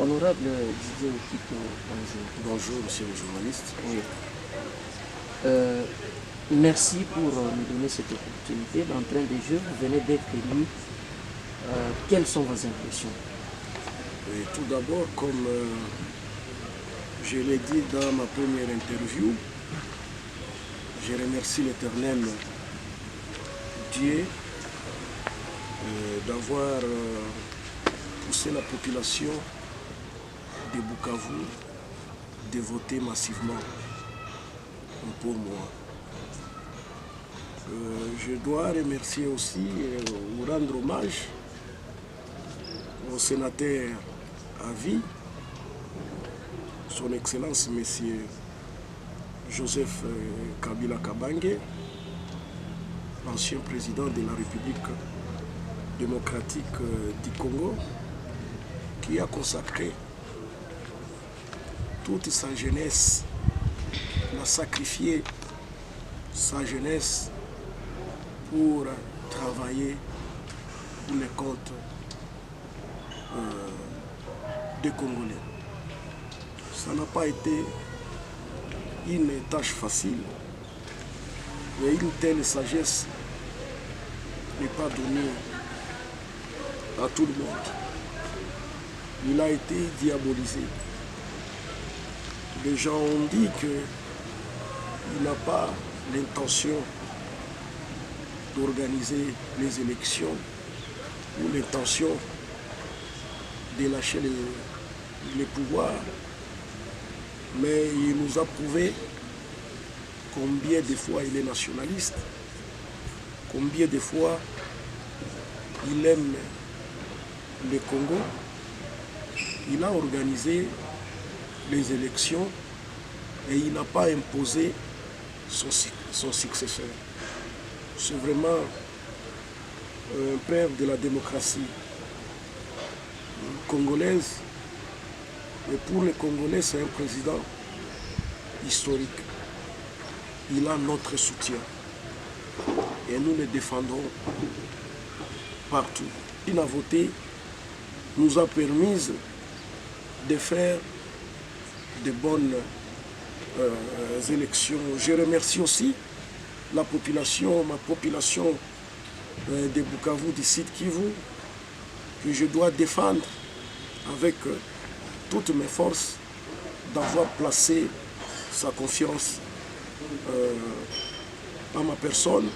Honorable Didier Okito, bonjour. Bonjour, monsieur le journaliste. Oui. Merci pour nous donner cette opportunité. D'entrée de jeu, vous venez d'être élu. Quelles sont vos impressions? Et tout d'abord, comme je l'ai dit dans ma première interview, je remercie l'Éternel Dieu d'avoir poussé la population de Bukavu de voter massivement pour moi. Je dois remercier aussi ou rendre hommage au sénateur à vie, son Excellence Monsieur Joseph Kabila Kabange, ancien président de la République démocratique du Congo, qui a consacré toute sa jeunesse, il a sacrifié sa jeunesse pour travailler pour les comptes des Congolais. Ça n'a pas été une tâche facile, mais une telle sagesse n'est pas donnée à tout le monde. Il a été diabolisé. Les gens ont dit qu'il n'a pas l'intention d'organiser les élections ou l'intention de lâcher les pouvoirs. Mais il nous a prouvé combien de fois il est nationaliste, combien de fois il aime le Congo. Il a organisé les élections et il n'a pas imposé son successeur. C'est vraiment un père de la démocratie congolaise. Et pour les Congolais, c'est un président historique. Il a notre soutien. Et nous le défendrons partout. Il a voté, nous a permis de faire de bonnes élections. Je remercie aussi la population, ma population de Bukavu, du Sud Kivu, que je dois défendre avec toutes mes forces, d'avoir placé sa confiance à ma personne.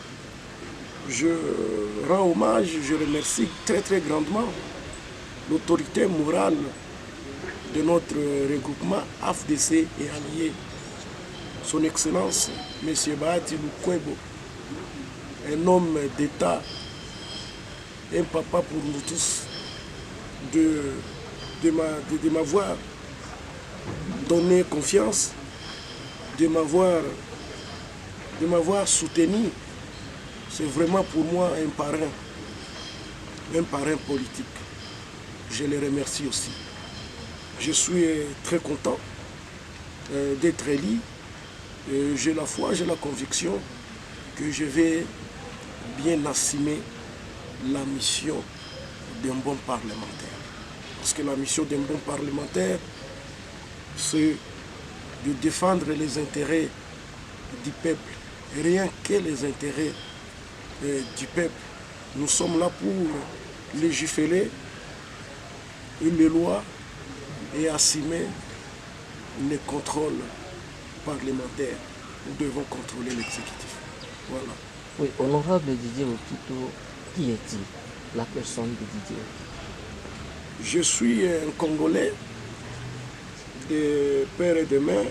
Je rends hommage, je remercie très très grandement l'autorité morale de notre regroupement AFDC et alliés, son Excellence, M. Bahati Lukwebo, un homme d'État, un papa pour nous tous, de m'avoir donné confiance, de m'avoir soutenu. C'est vraiment pour moi un parrain politique. Je les remercie aussi. Je suis très content d'être élu. J'ai la foi, j'ai la conviction que je vais bien assumer la mission d'un bon parlementaire. Parce que la mission d'un bon parlementaire, c'est de défendre les intérêts du peuple. Rien que les intérêts du peuple. Nous sommes là pour légiférer les lois et assumer les contrôles parlementaires. Nous devons contrôler l'exécutif. Voilà. Oui, honorable Didier Okito, qui est-il, la personne de Didier Okito? Je suis un Congolais de père et de mère,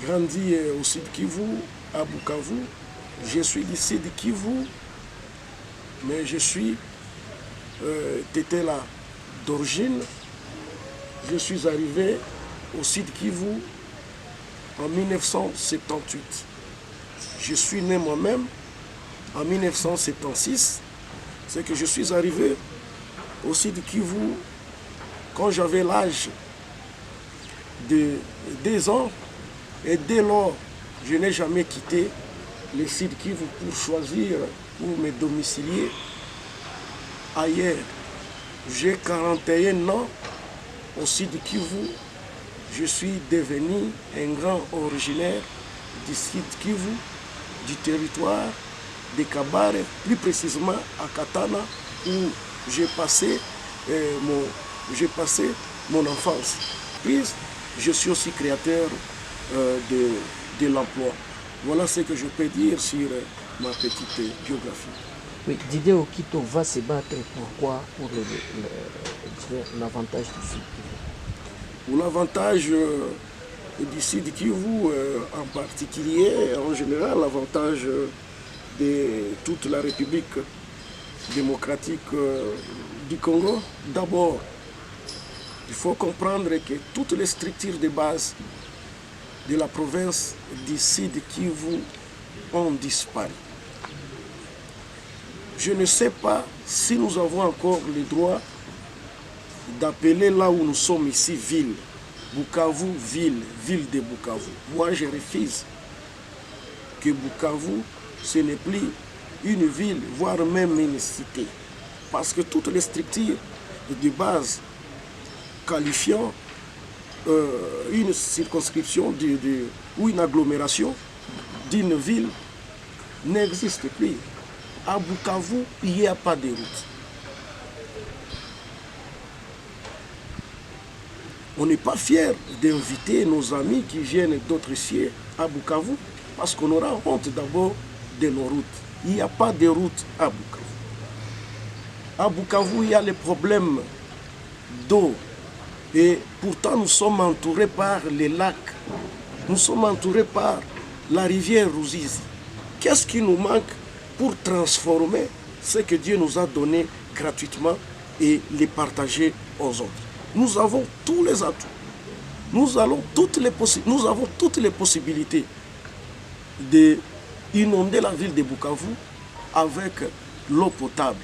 grandi au Sud Kivu, à Bukavu. Je suis du Sud Kivu, mais je suis Tétela d'origine. Je suis arrivé au Sud Kivu en 1978. Je suis né moi-même en 1976. C'est que je suis arrivé au Sud Kivu quand j'avais l'âge de 2 ans. Et dès lors, je n'ai jamais quitté le Sud Kivu pour choisir ou me domicilier ailleurs. j'ai 41 ans au sud Kivu. Je suis devenu un grand originaire du sud Kivu, du territoire de Kabare, plus précisément à Katana, où j'ai passé mon enfance. Puis, je suis aussi créateur de l'emploi. Voilà ce que je peux dire sur ma petite biographie. Oui, Didier Okito va se battre pourquoi pour l'avantage du Sud Kivu? Pour l'avantage du Sud Kivu en particulier, en général, l'avantage de toute la République démocratique du Congo. D'abord, il faut comprendre que toutes les structures de base de la province du Sud Kivu ont disparu. Je ne sais pas si nous avons encore le droit d'appeler là où nous sommes ici ville. Bukavu, ville de Bukavu. Moi, je refuse que Bukavu, ce n'est plus une ville, voire même une cité. Parce que toutes les structures de base qualifiant une circonscription ou une agglomération d'une ville n'existe plus. À Bukavu, il n'y a pas de route. On n'est pas fiers d'inviter nos amis qui viennent d'autres cieux à Bukavu parce qu'on aura honte d'abord de nos routes. Il n'y a pas de route à Bukavu. À Bukavu, il y a les problèmes d'eau. Et pourtant, nous sommes entourés par les lacs. Nous sommes entourés par la rivière Ruzizi. Qu'est-ce qui nous manque pour transformer ce que Dieu nous a donné gratuitement et les partager aux autres? Nous avons tous les atouts. Nous avons toutes les possibilités d'inonder la ville de Bukavu avec l'eau potable.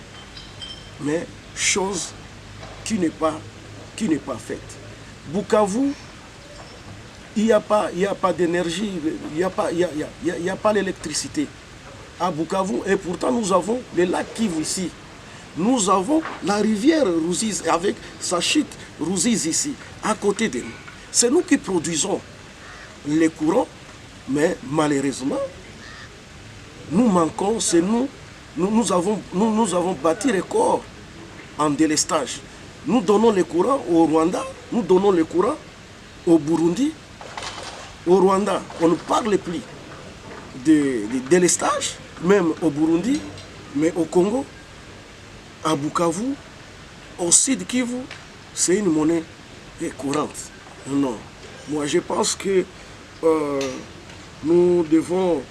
Mais chose qui n'est pas faite. Bukavu, il n'y a pas d'énergie, il n'y a pas l'électricité à Bukavu. Et pourtant, nous avons le lac Kivu ici. Nous avons la rivière Ruzizi avec sa chute Ruzizi ici, à côté de nous. C'est nous qui produisons les courants, mais malheureusement, nous manquons, c'est nous avons bâti record en délestage. Nous donnons le courant au Rwanda, nous donnons le courant au Burundi. Au Rwanda, on ne parle plus de délestage, même au Burundi, mais au Congo, à Bukavu, au Sud Kivu, c'est une monnaie courante. Non. Moi, je pense que nous devons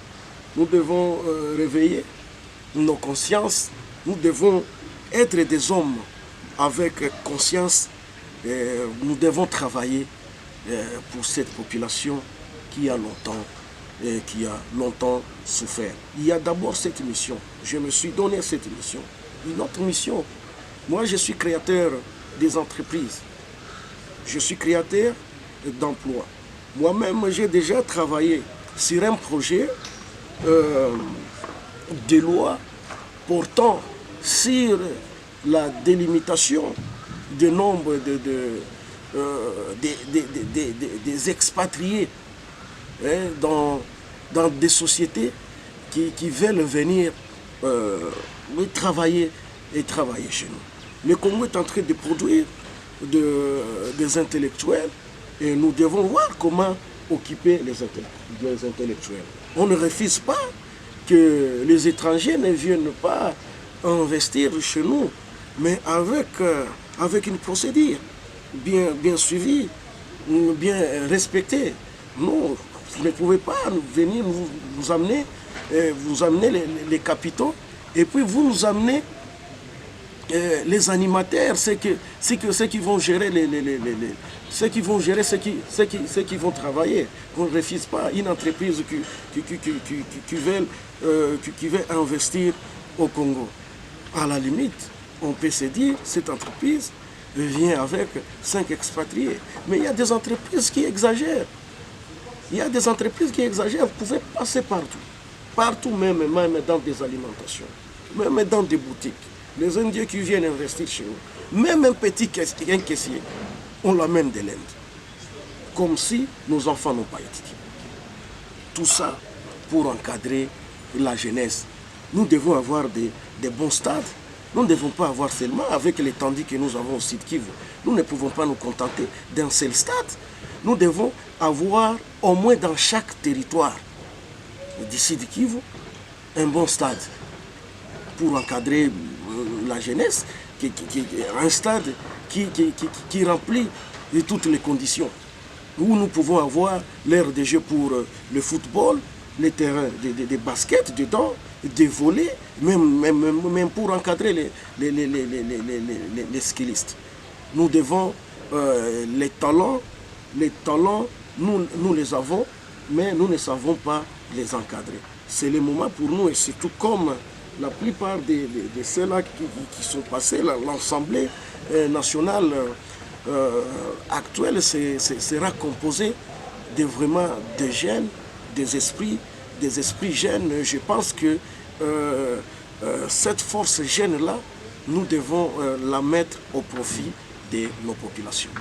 réveiller nos consciences. Nous devons être des hommes avec conscience. Nous devons travailler pour cette population qui a longtemps souffert. Il y a d'abord cette mission. Je me suis donné cette mission. Une autre mission. Moi, je suis créateur des entreprises. Je suis créateur d'emplois. Moi-même, j'ai déjà travaillé sur un projet de loi portant sur la délimitation du nombre des expatriés dans des sociétés qui veulent venir travailler chez nous. Le Congo est en train de produire des intellectuels et nous devons voir comment occuper les intellectuels. On ne refuse pas que les étrangers ne viennent pas investir chez nous, mais avec une procédure bien suivie, bien respectée. Non, vous ne pouvez pas venir vous amener les capitaux et puis vous nous amenez les animateurs, ceux qui vont gérer ceux qui vont travailler. On ne refuse pas une entreprise qui veut investir au Congo. À la limite, on peut se dire cette entreprise vient avec 5 expatriés. Mais il y a des entreprises qui exagèrent. Vous pouvez passer partout. Partout, même dans des alimentations, même dans des boutiques. Les Indiens qui viennent investir chez nous. Même un caissier, on l'amène de l'Inde. Comme si nos enfants n'ont pas étudié. Tout ça pour encadrer la jeunesse. Nous devons avoir des bons stades. Nous ne devons pas avoir seulement, avec l'étendue que nous avons au Sud Kivu, nous ne pouvons pas nous contenter d'un seul stade. Nous devons avoir au moins dans chaque territoire du Sud Kivu un bon stade pour encadrer la jeunesse, un stade qui remplit toutes les conditions, où nous pouvons avoir l'aire de jeu pour le football, les terrains de basket dedans, de volley, même pour encadrer les skillistes. Nous devons, les talents, nous les avons, mais nous ne savons pas les encadrer. C'est le moment pour nous, et surtout comme la plupart de ceux-là qui sont passés, l'Assemblée nationale actuelle sera composée de vraiment des jeunes, des esprits jeunes. Je pense que cette force jeune-là, nous devons la mettre au profit de nos populations.